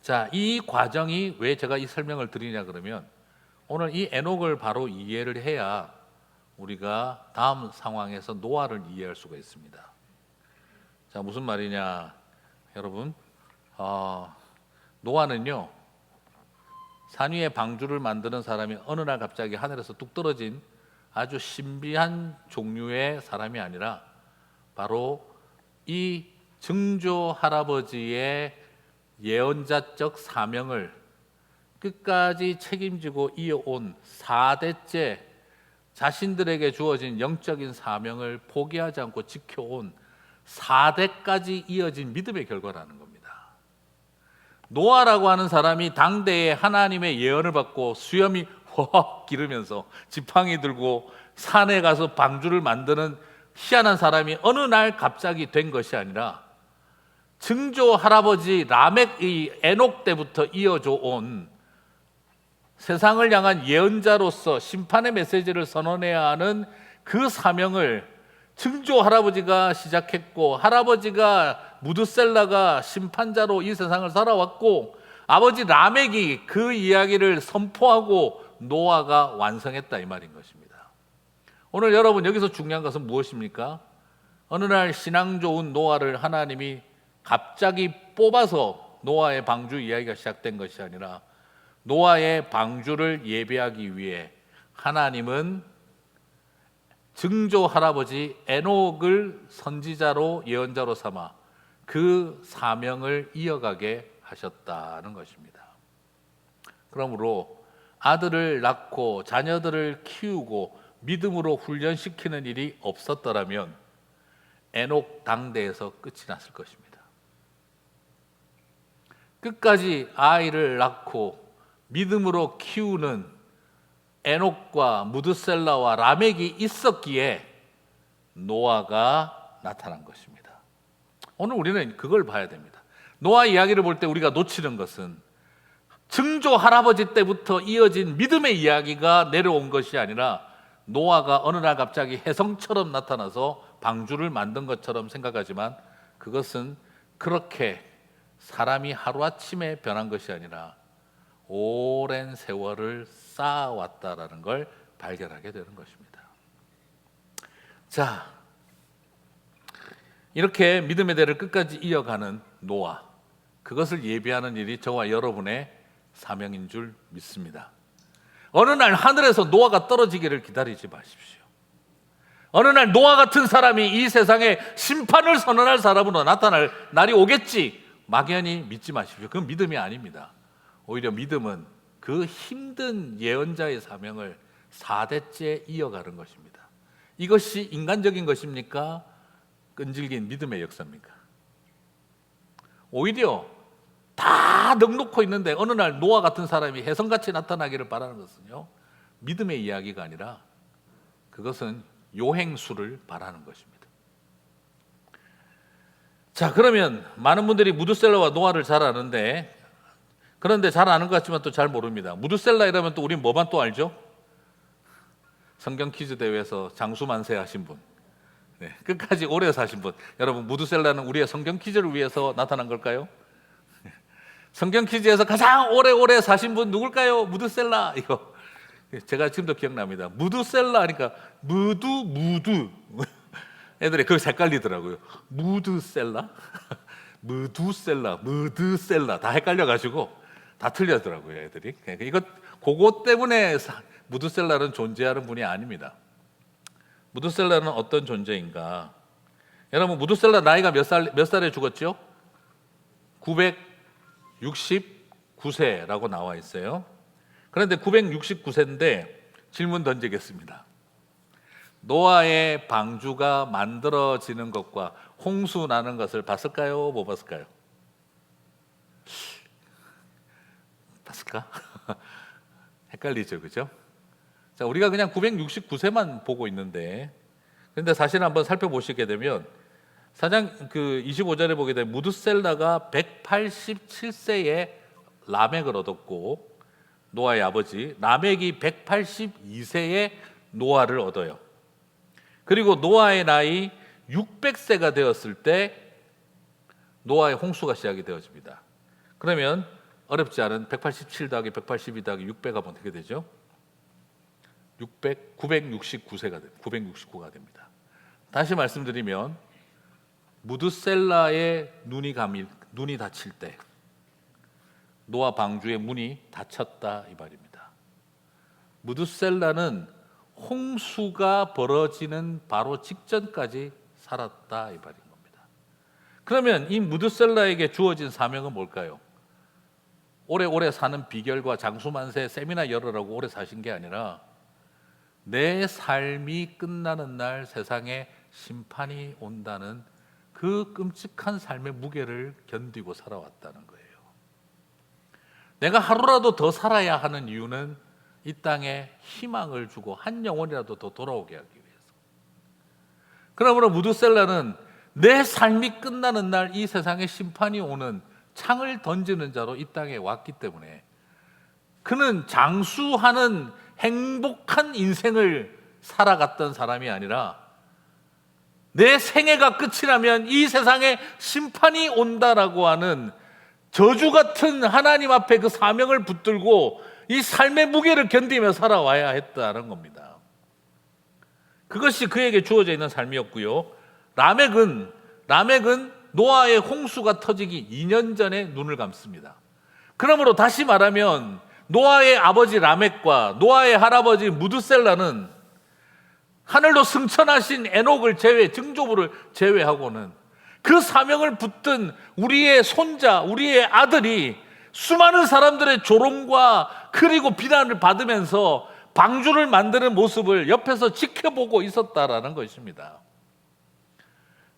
자, 이 과정이 왜 제가 이 설명을 드리냐 그러면 오늘 이 에녹을 바로 이해를 해야 우리가 다음 상황에서 노아를 이해할 수가 있습니다. 자, 무슨 말이냐 여러분, 노아는요 산 위에 방주를 만드는 사람이 어느 날 갑자기 하늘에서 뚝 떨어진 아주 신비한 종류의 사람이 아니라 바로 이 증조 할아버지의 예언자적 사명을 끝까지 책임지고 이어온 4대째 자신들에게 주어진 영적인 사명을 포기하지 않고 지켜온 4대까지 이어진 믿음의 결과라는 겁니다. 노아라고 하는 사람이 당대에 하나님의 예언을 받고 수염이 확 기르면서 지팡이 들고 산에 가서 방주를 만드는 희한한 사람이 어느 날 갑자기 된 것이 아니라 증조 할아버지 라멕의 에녹 때부터 이어져 온 세상을 향한 예언자로서 심판의 메시지를 선언해야 하는 그 사명을 증조 할아버지가 시작했고, 할아버지가 무드셀라가 심판자로 이 세상을 살아왔고, 아버지 라멕이 그 이야기를 선포하고 노아가 완성했다 이 말인 것입니다. 오늘 여러분 여기서 중요한 것은 무엇입니까? 어느 날 신앙 좋은 노아를 하나님이 갑자기 뽑아서 노아의 방주 이야기가 시작된 것이 아니라 노아의 방주를 예배하기 위해 하나님은 증조 할아버지 에녹을 선지자로 예언자로 삼아 그 사명을 이어가게 하셨다는 것입니다. 그러므로 아들을 낳고 자녀들을 키우고 믿음으로 훈련시키는 일이 없었더라면 에녹 당대에서 끝이 났을 것입니다. 끝까지 아이를 낳고 믿음으로 키우는 에녹과 무드셀라와 라멕이 있었기에 노아가 나타난 것입니다. 오늘 우리는 그걸 봐야 됩니다. 노아 이야기를 볼 때 우리가 놓치는 것은 증조 할아버지 때부터 이어진 믿음의 이야기가 내려온 것이 아니라 노아가 어느 날 갑자기 혜성처럼 나타나서 방주를 만든 것처럼 생각하지만 그것은 그렇게 사람이 하루아침에 변한 것이 아니라 오랜 세월을 쌓아왔다라는 걸 발견하게 되는 것입니다. 자, 이렇게 믿음의 대를 끝까지 이어가는 노아, 그것을 예비하는 일이 저와 여러분의 사명인 줄 믿습니다. 어느 날 하늘에서 노아가 떨어지기를 기다리지 마십시오. 어느 날 노아 같은 사람이 이 세상에 심판을 선언할 사람으로 나타날 날이 오겠지 막연히 믿지 마십시오. 그건 믿음이 아닙니다. 오히려 믿음은 그 힘든 예언자의 사명을 4대째 이어가는 것입니다. 이것이 인간적인 것입니까? 끈질긴 믿음의 역사입니까? 오히려 다 넉놓고 있는데 어느 날 노아 같은 사람이 혜성같이 나타나기를 바라는 것은요, 믿음의 이야기가 아니라 그것은 요행수를 바라는 것입니다. 자, 그러면 많은 분들이 무드셀라와 노아를 잘 아는데, 그런데 잘 아는 것 같지만 또 잘 모릅니다. 무드셀라 이러면 또 우린 뭐만 또 알죠? 성경 퀴즈 대회에서 장수만세 하신 분, 네, 끝까지 오래 사신 분. 여러분, 무드셀라는 우리의 성경 퀴즈를 위해서 나타난 걸까요? 성경 퀴즈에서 가장 오래 사신 분 누굴까요? 무드셀라. 이거 제가 지금도 기억납니다. 무드셀라 하니까 무드 애들이 그거 헷갈리더라고요. 무드셀라? 무드셀라 다 헷갈려가지고 다 틀렸더라고요, 애들이. 그것 때문에 무드셀라는 존재하는 분이 아닙니다. 무드셀라는 어떤 존재인가? 여러분, 무드셀라 나이가 몇 살에 죽었죠? 969세라고 나와 있어요. 그런데 969세인데 질문 던지겠습니다. 노아의 방주가 만들어지는 것과 홍수 나는 것을 봤을까요? 못 봤을까요? 봤을까? 헷갈리죠, 그죠? 자, 우리가 그냥 969세만 보고 있는데, 그런데 사실 한번 살펴보시게 되면 25절에 보게 되면 무드셀라가 187세에 라멕을 얻었고, 노아의 아버지 라멕이 182세에 노아를 얻어요. 그리고 노아의 나이 600세가 되었을 때 노아의 홍수가 시작이 되어집니다. 그러면 어렵지 않은 187 더하기 182 더하기 600 하면 어떻게 되죠? 969가 됩니다. 다시 말씀드리면 무드셀라의 눈이 닫힐 때 노아 방주의 문이 닫혔다 이 말입니다. 무드셀라는 홍수가 벌어지는 바로 직전까지 살았다 이 말인 겁니다. 그러면 이 무드셀라에게 주어진 사명은 뭘까요? 오래 사는 비결과 장수만세 세미나 열으라고 오래 사신 게 아니라 내 삶이 끝나는 날 세상에 심판이 온다는 그 끔찍한 삶의 무게를 견디고 살아왔다는 거예요. 내가 하루라도 더 살아야 하는 이유는 이 땅에 희망을 주고 한 영혼이라도 더 돌아오게 하기 위해서. 그러므로 무드셀라는 내 삶이 끝나는 날 이 세상에 심판이 오는 창을 던지는 자로 이 땅에 왔기 때문에 그는 장수하는 행복한 인생을 살아갔던 사람이 아니라 내 생애가 끝이 나면 이 세상에 심판이 온다라고 하는 저주 같은 하나님 앞에 그 사명을 붙들고 이 삶의 무게를 견디며 살아와야 했다는 겁니다. 그것이 그에게 주어져 있는 삶이었고요. 라멕은 노아의 홍수가 터지기 2년 전에 눈을 감습니다. 그러므로 다시 말하면 노아의 아버지 라멕과 노아의 할아버지 무드셀라는 하늘로 승천하신 에녹을 증조부를 제외하고는 그 사명을 붙든 우리의 손자, 우리의 아들이 수많은 사람들의 조롱과 그리고 비난을 받으면서 방주를 만드는 모습을 옆에서 지켜보고 있었다라는 것입니다.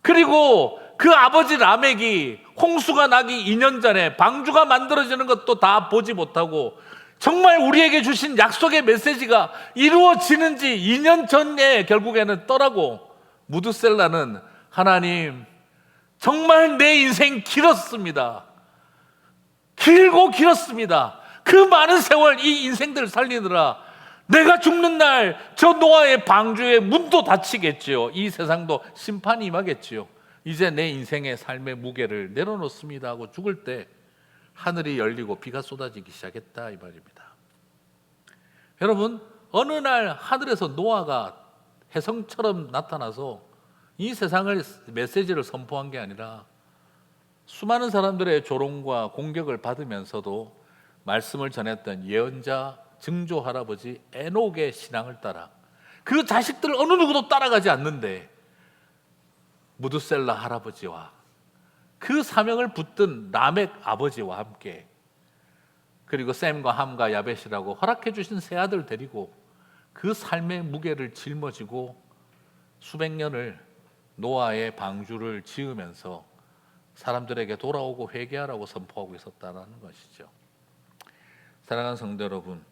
그리고 그 아버지 라멕이 홍수가 나기 2년 전에 방주가 만들어지는 것도 다 보지 못하고 정말 우리에게 주신 약속의 메시지가 이루어지는지 2년 전에 결국에는 떠나고 무드셀라는 하나님, 정말 내 인생 길었습니다. 길었습니다. 그 많은 세월 이 인생들을 살리느라 내가 죽는 날 저 노아의 방주의 문도 닫히겠지요. 이 세상도 심판이 임하겠지요. 이제 내 인생의 삶의 무게를 내려놓습니다 하고 죽을 때 하늘이 열리고 비가 쏟아지기 시작했다 이 말입니다. 여러분, 어느 날 하늘에서 노아가 혜성처럼 나타나서 이 세상을 메시지를 선포한 게 아니라 수많은 사람들의 조롱과 공격을 받으면서도 말씀을 전했던 예언자 증조 할아버지 에녹의 신앙을 따라 그 자식들 어느 누구도 따라가지 않는데 무드셀라 할아버지와 그 사명을 붙든 라멕 아버지와 함께 그리고 셈과 함과 야벳이라고 허락해 주신 세 아들 데리고 그 삶의 무게를 짊어지고 수백 년을 노아의 방주를 지으면서 사람들에게 돌아오고 회개하라고 선포하고 있었다는 것이죠. 사랑하는 성도 여러분,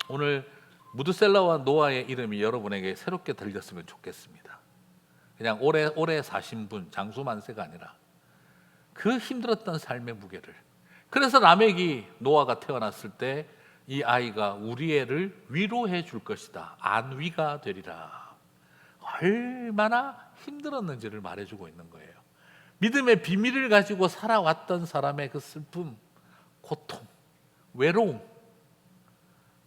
오늘 무드셀라와 노아의 이름이 여러분에게 새롭게 들렸으면 좋겠습니다. 그냥 오래 사신 분, 장수만세가 아니라 그 힘들었던 삶의 무게를. 그래서 라멕이 노아가 태어났을 때 이 아이가 우리 애를 위로해 줄 것이다. 안위가 되리라. 얼마나 힘들었는지를 말해주고 있는 거예요. 믿음의 비밀을 가지고 살아왔던 사람의 그 슬픔, 고통, 외로움,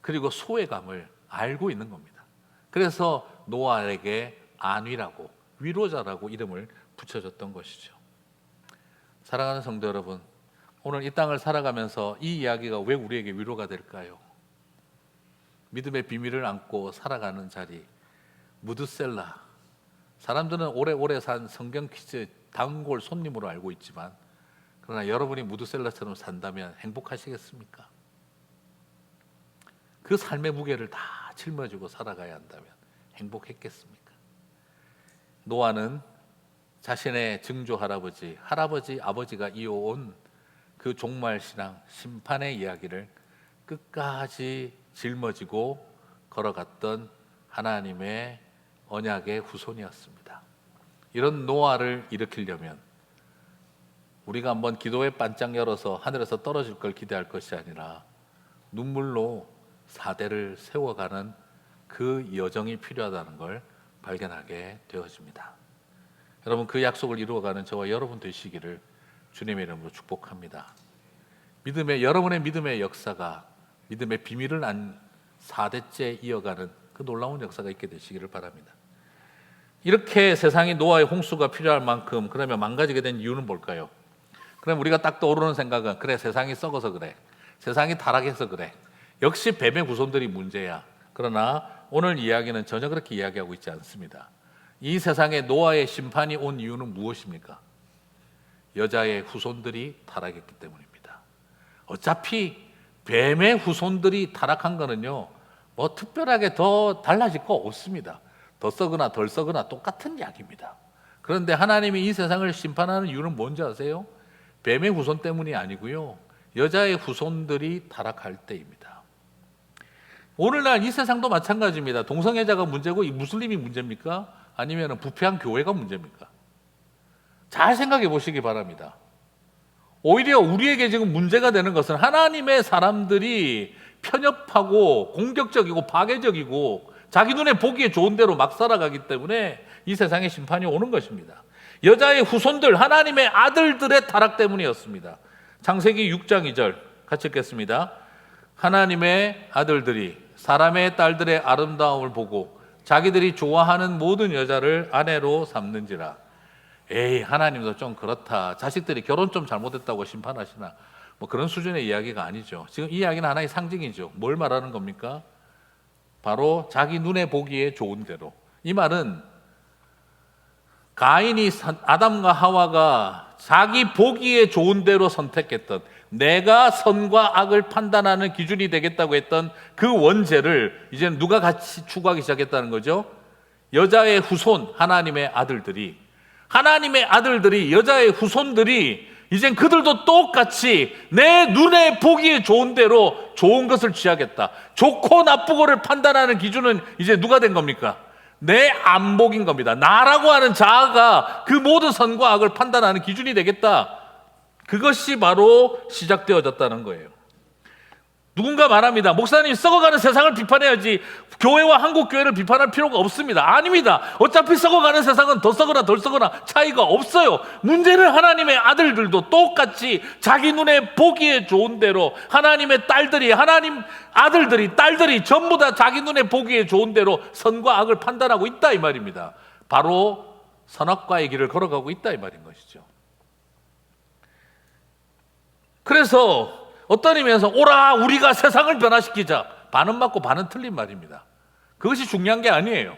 그리고 소외감을 알고 있는 겁니다. 그래서 노아에게 안위라고, 위로자라고 이름을 붙여줬던 것이죠. 사랑하는 성도 여러분, 오늘 이 땅을 살아가면서 이 이야기가 왜 우리에게 위로가 될까요? 믿음의 비밀을 안고 살아가는 자리, 무드셀라. 사람들은 오래오래 산 성경 퀴즈 단골 손님으로 알고 있지만, 그러나 여러분이 무드셀라처럼 산다면 행복하시겠습니까? 그 삶의 무게를 다 짊어지고 살아가야 한다면 행복했겠습니까? 노아는 자신의 증조 할아버지, 아버지가 이어온 그 종말 신앙, 심판의 이야기를 끝까지 짊어지고 걸어갔던 하나님의 언약의 후손이었습니다. 이런 노아를 일으키려면 우리가 한번 기도에 반짝 열어서 하늘에서 떨어질 걸 기대할 것이 아니라 눈물로 사대를 세워가는 그 여정이 필요하다는 걸 발견하게 되어집니다. 여러분, 그 약속을 이루어가는 저와 여러분 되시기를 주님의 이름으로 축복합니다. 여러분의 믿음의 역사가, 믿음의 비밀을 안 4대째 이어가는 그 놀라운 역사가 있게 되시기를 바랍니다. 이렇게 세상에 노아의 홍수가 필요할 만큼 그러면 망가지게 된 이유는 뭘까요? 그럼 우리가 딱 떠오르는 생각은, 그래, 세상이 썩어서 그래, 세상이 타락해서 그래, 역시 뱀의 후손들이 문제야. 그러나 오늘 이야기는 전혀 그렇게 이야기하고 있지 않습니다. 이 세상에 노아의 심판이 온 이유는 무엇입니까? 여자의 후손들이 타락했기 때문입니다. 어차피 뱀의 후손들이 타락한 거는요, 뭐 특별하게 더 달라질 거 없습니다. 더 썩으나 덜 썩으나 똑같은 이야기입니다. 그런데 하나님이 이 세상을 심판하는 이유는 뭔지 아세요? 뱀의 후손 때문이 아니고요, 여자의 후손들이 타락할 때입니다. 오늘날 이 세상도 마찬가지입니다. 동성애자가 문제고 이 무슬림이 문제입니까? 아니면 부패한 교회가 문제입니까? 잘 생각해 보시기 바랍니다. 오히려 우리에게 지금 문제가 되는 것은 하나님의 사람들이 편협하고 공격적이고 파괴적이고 자기 눈에 보기에 좋은 대로 막 살아가기 때문에 이 세상에 심판이 오는 것입니다. 여자의 후손들, 하나님의 아들들의 타락 때문이었습니다. 창세기 6장 2절 같이 읽겠습니다. 하나님의 아들들이 사람의 딸들의 아름다움을 보고 자기들이 좋아하는 모든 여자를 아내로 삼는지라. 에이, 하나님도 좀 그렇다. 자식들이 결혼 좀 잘못했다고 심판하시나. 뭐 그런 수준의 이야기가 아니죠. 지금 이 이야기는 하나의 상징이죠. 뭘 말하는 겁니까? 바로 자기 눈에 보기에 좋은 대로. 이 말은 아담과 하와가 자기 보기에 좋은 대로 선택했던, 내가 선과 악을 판단하는 기준이 되겠다고 했던 그 원죄를 이제 누가 같이 추구하기 시작했다는 거죠? 여자의 후손, 하나님의 아들들이, 여자의 후손들이 이젠 그들도 똑같이 내 눈에 보기에 좋은 대로 좋은 것을 취하겠다. 좋고 나쁘고를 판단하는 기준은 이제 누가 된 겁니까? 내 안목인 겁니다. 나라고 하는 자아가 그 모든 선과 악을 판단하는 기준이 되겠다. 그것이 바로 시작되어졌다는 거예요. 누군가 말합니다. 목사님, 썩어가는 세상을 비판해야지 교회와 한국교회를 비판할 필요가 없습니다. 아닙니다. 어차피 썩어가는 세상은 더 썩으나 덜 썩으나 차이가 없어요. 문제는 하나님의 아들들도 똑같이 자기 눈에 보기에 좋은 대로, 하나님의 딸들이, 하나님 아들들이, 딸들이 전부 다 자기 눈에 보기에 좋은 대로 선과 악을 판단하고 있다, 이 말입니다. 바로 선악과의 길을 걸어가고 있다, 이 말인 것이죠. 그래서 어떤 의미에서 오라 우리가 세상을 변화시키자, 반은 맞고 반은 틀린 말입니다. 그것이 중요한 게 아니에요.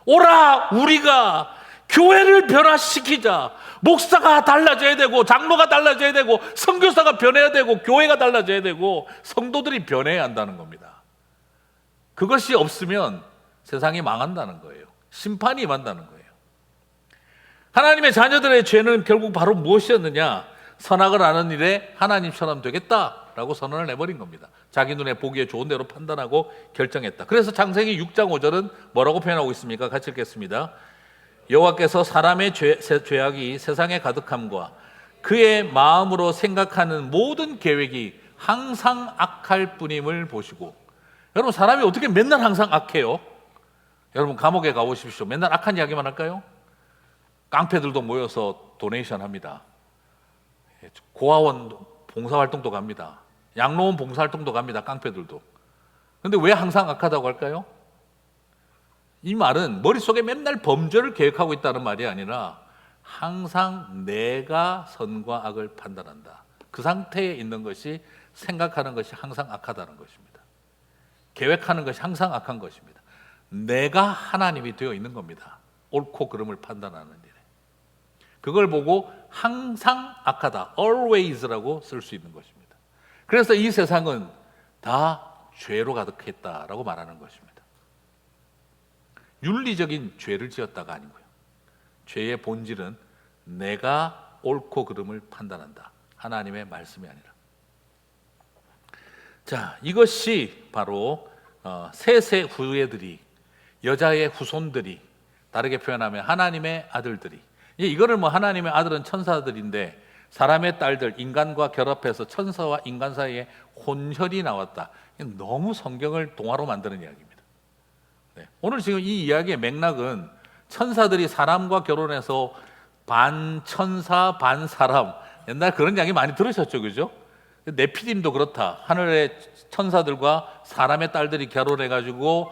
오라 우리가 교회를 변화시키자. 목사가 달라져야 되고, 장로가 달라져야 되고, 선교사가 변해야 되고, 교회가 달라져야 되고, 성도들이 변해야 한다는 겁니다. 그것이 없으면 세상이 망한다는 거예요. 심판이 임한다는 거예요. 하나님의 자녀들의 죄는 결국 바로 무엇이었느냐? 선악을 아는 일에 하나님처럼 되겠다라고 선언을 내버린 겁니다. 자기 눈에 보기에 좋은 대로 판단하고 결정했다. 그래서 창세기 6장 5절은 뭐라고 표현하고 있습니까? 같이 읽겠습니다. 여호와께서 사람의 죄악이 세상에 가득함과 그의 마음으로 생각하는 모든 계획이 항상 악할 뿐임을 보시고. 여러분, 사람이 어떻게 맨날 항상 악해요? 여러분, 감옥에 가보십시오. 맨날 악한 이야기만 할까요? 깡패들도 모여서 도네이션 합니다. 고아원 봉사활동도 갑니다. 양로원 봉사활동도 갑니다. 깡패들도. 근데 왜 항상 악하다고 할까요? 이 말은 머릿속에 맨날 범죄를 계획하고 있다는 말이 아니라 항상 내가 선과 악을 판단한다. 그 상태에 있는 것이, 생각하는 것이 항상 악하다는 것입니다. 계획하는 것이 항상 악한 것입니다. 내가 하나님이 되어 있는 겁니다. 옳고 그름을 판단하는 일에. 그걸 보고 항상 악하다, always라고 쓸 수 있는 것입니다. 그래서 이 세상은 다 죄로 가득했다라고 말하는 것입니다. 윤리적인 죄를 지었다가 아니고요. 죄의 본질은 내가 옳고 그름을 판단한다. 하나님의 말씀이 아니라. 자, 이것이 바로 셋의 후예들이, 여자의 후손들이, 다르게 표현하면 하나님의 아들들이, 이거를 뭐 하나님의 아들은 천사들인데 사람의 딸들, 인간과 결합해서 천사와 인간 사이에 혼혈이 나왔다. 너무 성경을 동화로 만드는 이야기입니다. 네. 오늘 지금 이 이야기의 맥락은 천사들이 사람과 결혼해서 반 천사 반 사람, 옛날 그런 이야기 많이 들으셨죠, 그죠? 네피림도 그렇다. 하늘의 천사들과 사람의 딸들이 결혼해가지고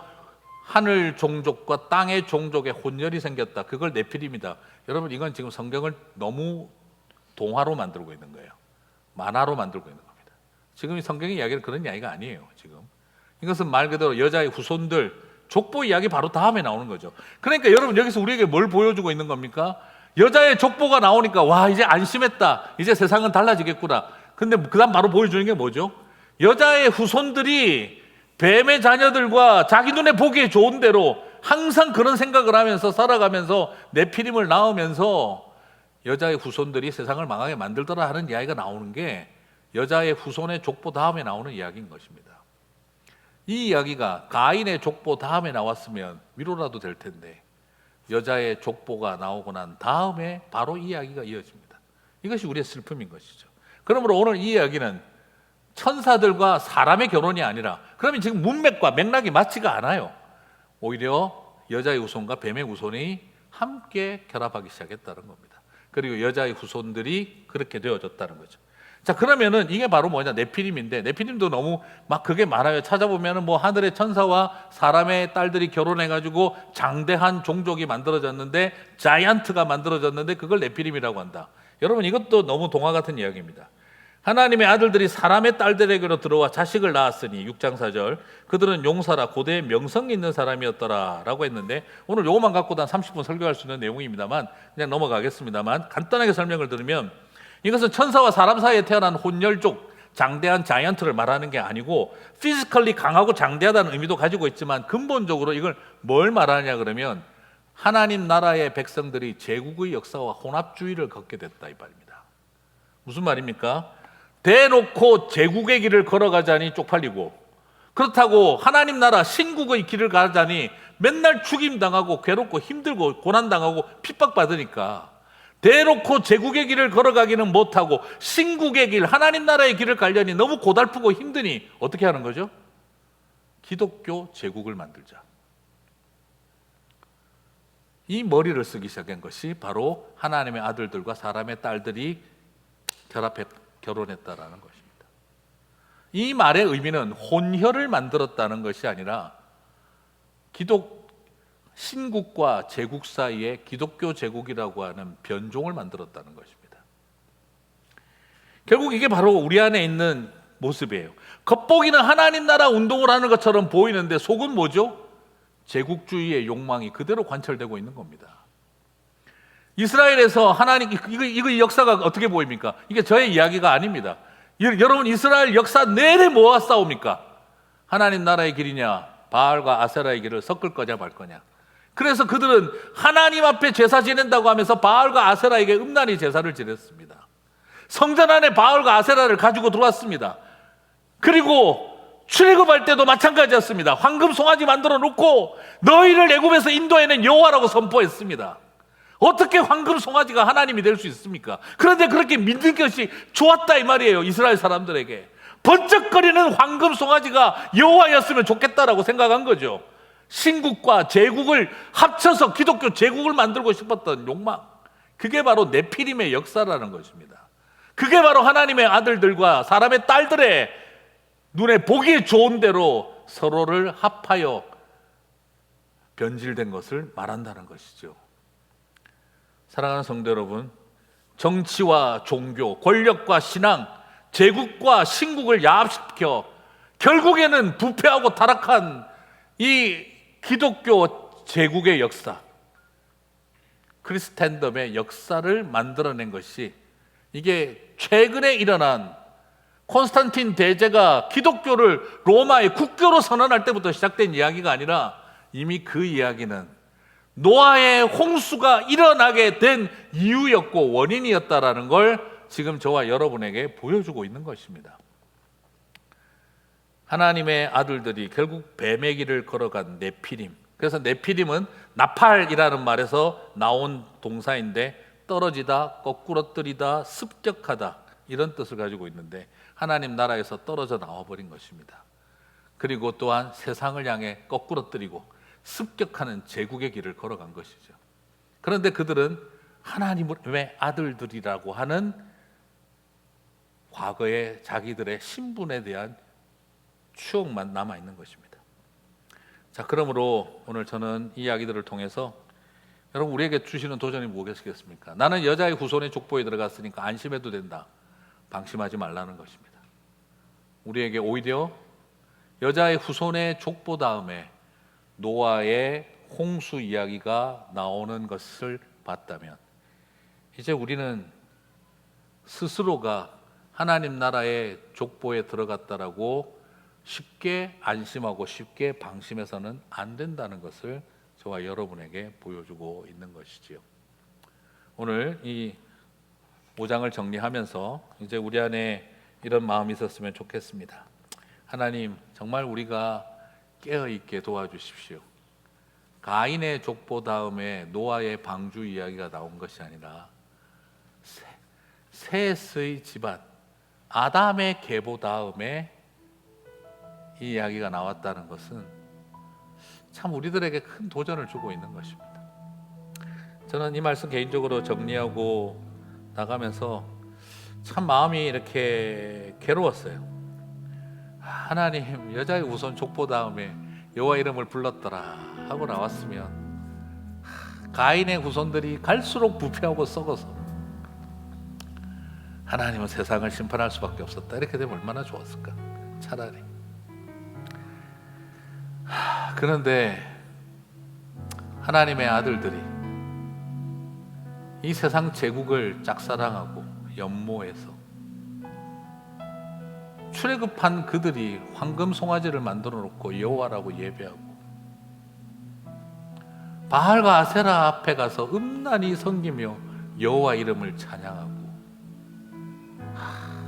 하늘 종족과 땅의 종족의 혼혈이 생겼다. 그걸 네피림이다. 여러분, 이건 지금 성경을 너무 동화로 만들고 있는 거예요. 만화로 만들고 있는 겁니다. 지금 이 성경의 이야기는 그런 이야기가 아니에요. 지금 이것은 말 그대로 여자의 후손들, 족보 이야기 바로 다음에 나오는 거죠. 그러니까 여러분, 여기서 우리에게 뭘 보여주고 있는 겁니까? 여자의 족보가 나오니까 와, 이제 안심했다. 이제 세상은 달라지겠구나. 근데 그 다음 바로 보여주는 게 뭐죠? 여자의 후손들이 뱀의 자녀들과 자기 눈에 보기에 좋은 대로 항상 그런 생각을 하면서 살아가면서 네피림을 낳으면서 여자의 후손들이 세상을 망하게 만들더라 하는 이야기가 나오는 게 여자의 후손의 족보 다음에 나오는 이야기인 것입니다. 이 이야기가 가인의 족보 다음에 나왔으면 위로라도 될 텐데 여자의 족보가 나오고 난 다음에 바로 이 이야기가 이어집니다. 이것이 우리의 슬픔인 것이죠. 그러므로 오늘 이 이야기는 천사들과 사람의 결혼이 아니라, 그러면 지금 문맥과 맥락이 맞지가 않아요. 오히려 여자의 후손과 뱀의 후손이 함께 결합하기 시작했다는 겁니다. 그리고 여자의 후손들이 그렇게 되어졌다는 거죠. 자, 그러면은 이게 바로 뭐냐? 네피림인데, 네피림도 너무 막 그게 많아요. 찾아보면은 뭐 하늘의 천사와 사람의 딸들이 결혼해가지고 장대한 종족이 만들어졌는데, 자이언트가 만들어졌는데 그걸 네피림이라고 한다. 여러분, 이것도 너무 동화 같은 이야기입니다. 하나님의 아들들이 사람의 딸들에게로 들어와 자식을 낳았으니 6장 4절 그들은 용사라 고대에 명성이 있는 사람이었더라 라고 했는데, 오늘 요것만 갖고도 한 30분 설교할 수 있는 내용입니다만 그냥 넘어가겠습니다만 간단하게 설명을 들으면, 이것은 천사와 사람 사이에 태어난 혼혈족, 장대한 자이언트를 말하는 게 아니고 피지컬리 강하고 장대하다는 의미도 가지고 있지만 근본적으로 이걸 뭘 말하냐 그러면 하나님 나라의 백성들이 제국의 역사와 혼합주의를 걷게 됐다 이 말입니다. 무슨 말입니까? 대놓고 제국의 길을 걸어가자니 쪽팔리고, 그렇다고 하나님 나라 신국의 길을 가자니 맨날 죽임당하고 괴롭고 힘들고 고난당하고 핍박받으니까 대놓고 제국의 길을 걸어가기는 못하고 신국의 길, 하나님 나라의 길을 가려니 너무 고달프고 힘드니 어떻게 하는 거죠? 기독교 제국을 만들자. 이 머리를 쓰기 시작한 것이 바로 하나님의 아들들과 사람의 딸들이 결합해 결혼했다라는 것입니다. 이 말의 의미는 혼혈을 만들었다는 것이 아니라 신국과 제국 사이에 기독교 제국이라고 하는 변종을 만들었다는 것입니다. 결국 이게 바로 우리 안에 있는 모습이에요. 겉보기는 하나님 나라 운동을 하는 것처럼 보이는데 속은 뭐죠? 제국주의의 욕망이 그대로 관철되고 있는 겁니다. 이스라엘에서 하나님, 이거 역사가 어떻게 보입니까? 이게 저의 이야기가 아닙니다. 여러분, 이스라엘 역사 내내 뭐가 싸웁니까? 하나님 나라의 길이냐, 바알과 아세라의 길을 섞을 거냐 말 거냐. 그래서 그들은 하나님 앞에 제사 지낸다고 하면서 바알과 아세라에게 음란히 제사를 지냈습니다. 성전 안에 바알과 아세라를 가지고 들어왔습니다. 그리고 출애굽할 때도 마찬가지였습니다. 황금 송아지 만들어 놓고 너희를 애굽에서 인도해낸 여호와라고 선포했습니다. 어떻게 황금 송아지가 하나님이 될 수 있습니까? 그런데 그렇게 믿는 것이 좋았다 이 말이에요. 이스라엘 사람들에게 번쩍거리는 황금 송아지가 여호와였으면 좋겠다라고 생각한 거죠. 신국과 제국을 합쳐서 기독교 제국을 만들고 싶었던 욕망, 그게 바로 네피림의 역사라는 것입니다. 그게 바로 하나님의 아들들과 사람의 딸들의 눈에 보기 좋은 대로 서로를 합하여 변질된 것을 말한다는 것이죠. 사랑하는 성도 여러분, 정치와 종교, 권력과 신앙, 제국과 신국을 야합시켜 결국에는 부패하고 타락한 이 기독교 제국의 역사, 크리스텐덤의 역사를 만들어낸 것이, 이게 최근에 일어난 콘스탄틴 대제가 기독교를 로마의 국교로 선언할 때부터 시작된 이야기가 아니라, 이미 그 이야기는 노아의 홍수가 일어나게 된 이유였고 원인이었다라는 걸 지금 저와 여러분에게 보여주고 있는 것입니다. 하나님의 아들들이 결국 뱀의 길을 걸어간 네피림, 그래서 네피림은 나팔이라는 말에서 나온 동사인데 떨어지다, 거꾸러뜨리다, 습격하다, 이런 뜻을 가지고 있는데 하나님 나라에서 떨어져 나와버린 것입니다. 그리고 또한 세상을 향해 거꾸러뜨리고 습격하는 제국의 길을 걸어간 것이죠. 그런데 그들은 하나님의 아들들이라고 하는 과거의 자기들의 신분에 대한 추억만 남아있는 것입니다. 자, 그러므로 오늘 저는 이 이야기들을 통해서 여러분, 우리에게 주시는 도전이 무엇이겠습니까? 나는 여자의 후손의 족보에 들어갔으니까 안심해도 된다, 방심하지 말라는 것입니다. 우리에게 오히려 여자의 후손의 족보 다음에 노아의 홍수 이야기가 나오는 것을 봤다면, 이제 우리는 스스로가 하나님 나라의 족보에 들어갔다라고 쉽게 안심하고 쉽게 방심해서는 안 된다는 것을 저와 여러분에게 보여주고 있는 것이지요. 오늘 이 5장을 정리하면서 이제 우리 안에 이런 마음이 있었으면 좋겠습니다. 하나님, 정말 우리가 깨어있게 도와주십시오. 가인의 족보 다음에 노아의 방주 이야기가 나온 것이 아니라 셋의 집안, 아담의 계보 다음에 이 이야기가 나왔다는 것은 참 우리들에게 큰 도전을 주고 있는 것입니다. 저는 이 말씀 개인적으로 정리하고 나가면서 참 마음이 이렇게 괴로웠어요. 하나님, 여자의 우선 족보 다음에 여호와 이름을 불렀더라 하고 나왔으면 가인의 후손들이 갈수록 부패하고 썩어서 하나님은 세상을 심판할 수밖에 없었다, 이렇게 되면 얼마나 좋았을까. 차라리. 그런데 하나님의 아들들이 이 세상 제국을 짝사랑하고 연모해서 출애굽한 그들이 황금 송아지를 만들어 놓고 여호와라고 예배하고 바알과 아세라 앞에 가서 음란히 섬기며 여호와 이름을 찬양하고,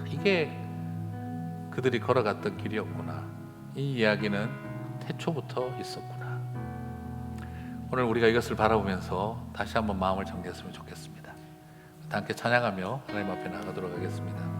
이게 그들이 걸어갔던 길이었구나. 이 이야기는 태초부터 있었구나. 오늘 우리가 이것을 바라보면서 다시 한번 마음을 정리했으면 좋겠습니다. 함께 찬양하며 하나님 앞에 나가도록 하겠습니다.